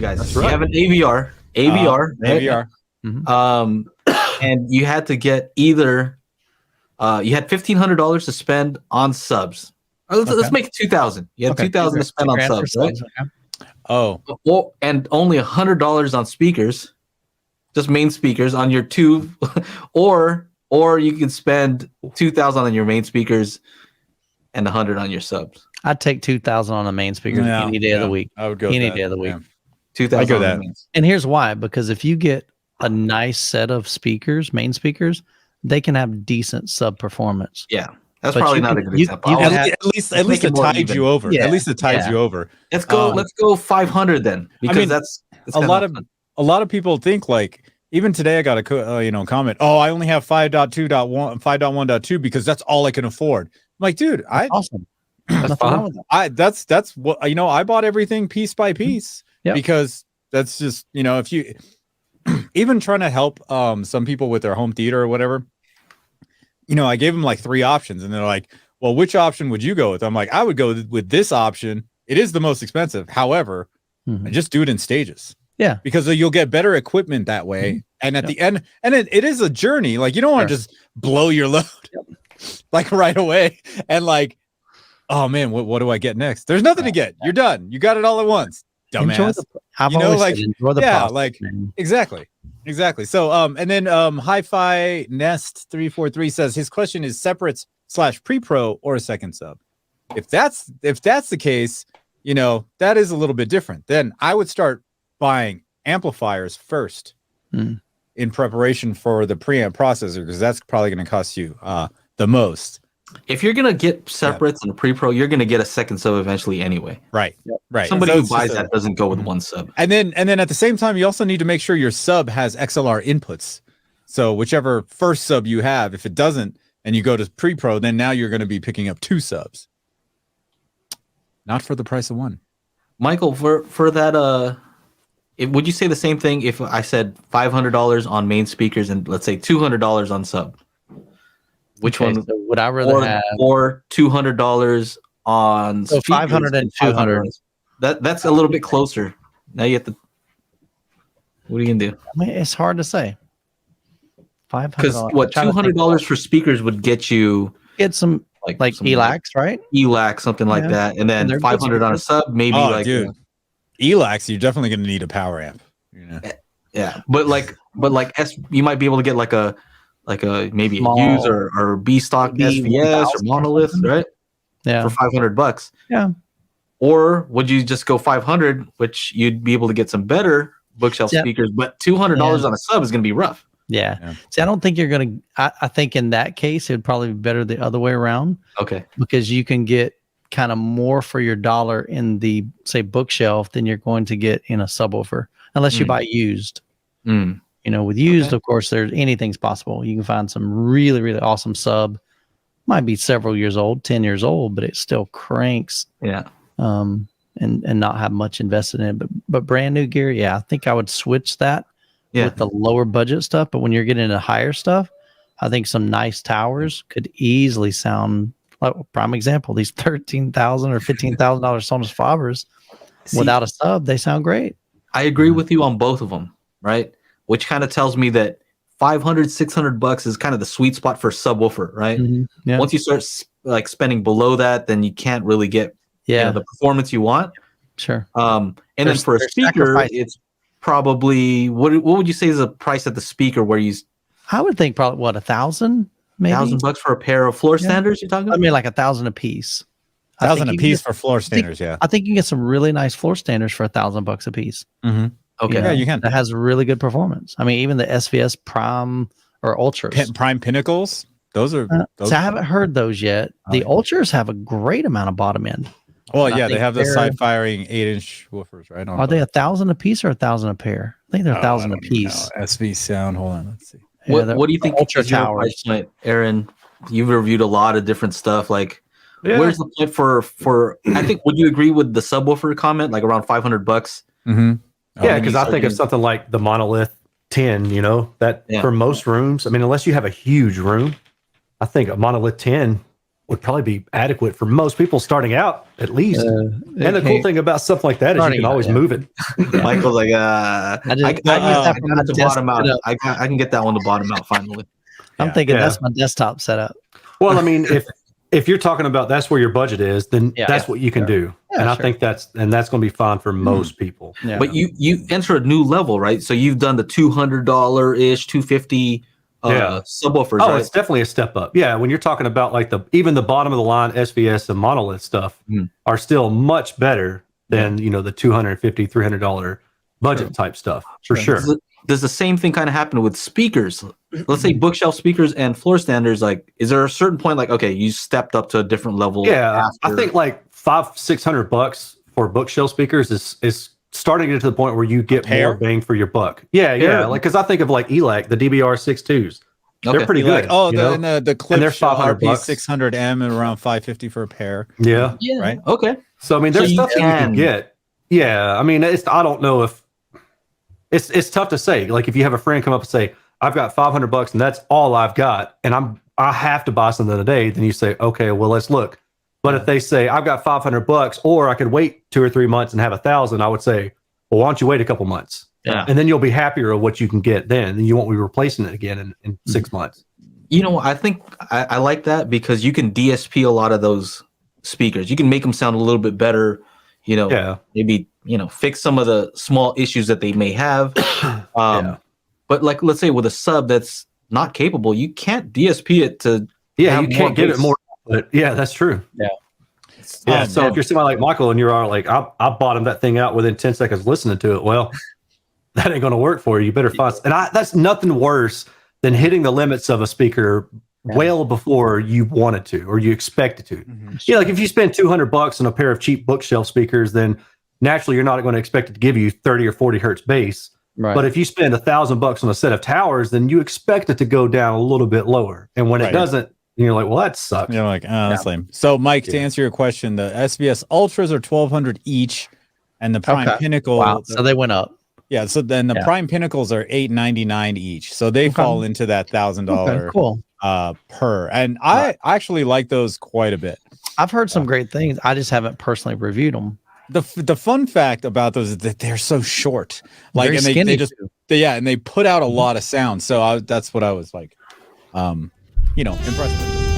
you guys. That's You right. have an AVR, right? AVR. And you had to get either you had $1,500 to spend on subs. Let's make it 2,000. You had 2,000 to spend on subs, right? Oh, And only $100 on speakers, just main speakers on your two, or you can spend 2,000 on your main speakers and 100 on your subs. I'd take 2,000 on the main speakers any day of the week. I would go any that, day of the week. 2,000. I go that. And here's why: because if you get a nice set of speakers, main speakers, they can have decent sub performance. Yeah, that's probably not a good example. At least it tides you over. Yeah. At least it tides you over. Let's go 500 then, because I mean, that's a lot of people think like. Even today, I got a comment. Oh, I only have 5.2.1, 5.1.2 because that's all I can afford. I'm like, dude, awesome. That's fine. That's what I bought everything piece by piece because that's just if you even trying to help some people with their home theater or whatever. I gave them like 3 options, and they're like, "Well, which option would you go with?" I'm like, "I would go with this option. It is the most expensive. However, I just do it in stages." Yeah, because you'll get better equipment that way, and at the end, and it is a journey. Like you don't want to just blow your load like right away, and like, oh man, what do I get next? There's nothing to get. You're done. You got it all at once, dumbass. Enjoy the process, like man. exactly. So and then HiFi Nest 343 says his question is separates / pre-pro or a second sub. If that's the case, that is a little bit different. Then I would start buying amplifiers first in preparation for the preamp processor, because that's probably going to cost you the most. If you're gonna get separates and a pre-pro, you're gonna get a second sub eventually anyway. Right. Somebody who buys that doesn't go with one sub. And then at the same time, you also need to make sure your sub has XLR inputs. So whichever first sub you have, if it doesn't, and you go to pre-pro, then now you're going to be picking up 2 subs. Not for the price of one. Michael, for that would you say the same thing if I said $500 on main speakers and let's say $200 on sub? Which one so would I rather have? Or $200 on so 500 and 200. That's a little bit closer. Now you have to. What are you gonna do? I mean, it's hard to say. $500. Because what $200 for speakers would get you? Get some like some ELACs, right? ELAC, something like that, and then 500 on a sub, maybe dude. ELACs, you're definitely going to need a power amp. Yeah, but you might be able to get like a maybe a Hughes or B stock SVS or Monolith, right? Yeah, for $500. Yeah. Or would you just go 500, which you'd be able to get some better bookshelf speakers, but $200 on a sub is going to be rough. Yeah. See, I don't think you're going to. I think in that case, it'd probably be better the other way around. Okay. Because you can get kind of more for your dollar in the, say, bookshelf than you're going to get in a subwoofer, unless you buy used. With used, of course, there's anything's possible. You can find some really, really awesome sub. Might be several years old, 10 years old, but it still cranks. Yeah. And not have much invested in it. But brand new gear, I think I would switch that with the lower budget stuff. But when you're getting into higher stuff, I think some nice towers could easily sound like prime example. These $13,000 or $15,000 Sonos Fabers without a sub, they sound great. I agree with you on both of them, right? Which kind of tells me that $500-$600 is kind of the sweet spot for subwoofer, right? Yeah. Once you start like spending below that, then you can't really get the performance you want. Sure. And then for a speaker, it's probably what would you say is a price at the speaker where you? I would think probably what, $1,000, maybe $1,000 for a pair of floor standers. You're talking about? I mean, like $1,000 a piece. $1,000 a piece for floor standers. I think you can get some really nice floor standers for $1,000 a piece. Okay. Yeah, you can. That has really good performance. I mean, even the SVS Prime or Ultras. Prime Pinnacles. Those are. So I haven't heard those yet. The Ultras have a great amount of bottom end. Well, yeah, they have the side firing 8-inch woofers, right? Are they $1,000 a piece or $1,000 a pair? I think they're $1,000 a piece. SV Sound. Hold on, let's see. What do you think Ultra is your towers? price point, Aaron? You've reviewed a lot of different stuff. Like, where's the point for? I think. Would you agree with the subwoofer comment? Like around $500. Yeah, because I think of something like the Monolith 10. For most rooms. I mean, unless you have a huge room, I think a Monolith 10 would probably be adequate for most people starting out, at least. And the cool thing about stuff like that is you can always move it. Michael's like, I got it to bottom out. I can get that one to bottom out finally. I'm thinking that's my desktop setup. Well, I mean, if you're talking about that's where your budget is, then that's what you can do. And I think that's going to be fine for most people. Yeah. But you enter a new level, right? So you've done the $200-ish, $250 subwoofers, Oh, right? it's definitely a step up. Yeah, when you're talking about like even the bottom of the line SVS and monolith stuff are still much better than the $250, $300 budget type stuff for sure. Does the same thing kind of happen with speakers? Let's say bookshelf speakers and floor standers. Like, is there a certain point, like, okay, you stepped up to a different level? Yeah, I think like $500-$600 for bookshelf speakers is starting to get to the point where you get more bang for your buck. Yeah. Like, because I think of like ELAC, the DBR62s. They're pretty good. Oh, the clip and they're $500 RP600M and around $550 for a pair. Yeah. Right. Okay. So I mean, there's stuff that you can get. Yeah. I mean, I don't know if it's tough to say. Like, if you have a friend come up and say, I've got $500 and that's all I've got, and I have to buy something today, then you say, okay, well, let's look. But if they say I've got $500, or I could wait 2 or 3 months and have 1,000, I would say, well, why don't you wait a couple months? Yeah. And then you'll be happier with what you can get then, and you won't be replacing it again in 6 months. I think I like that because you can DSP a lot of those speakers. You can make them sound a little bit better. Maybe fix some of the small issues that they may have. But like, let's say with a sub that's not capable, you can't DSP it to. Yeah, you can't give it more. But yeah, that's true. Yeah. So if you're somebody like Michael and you're like, I bottomed that thing out within 10 seconds listening to it. Well, that ain't going to work for you. You better find. And that's nothing worse than hitting the limits of a speaker well before you wanted to or you expected to. Like if you spend $200 on a pair of cheap bookshelf speakers, then naturally you're not going to expect it to give you 30 or 40 hertz bass. Right. But if you spend $1,000 on a set of towers, then you expect it to go down a little bit lower. And when it doesn't, you're like, well, that sucks. You're like, oh, that's lame. So, Mike, to answer your question, the SVS Ultras are $1,200 each, and the Prime Pinnacle. Wow. So they went up. Yeah. So then the Prime Pinnacles are $899 each. So they fall into that $1,000 per. And I actually like those quite a bit. I've heard some great things. I just haven't personally reviewed them. The fun fact about those is that they're so short. Like, very and skinny they just and they put out a lot of sound. So that's what I was like, impressed with.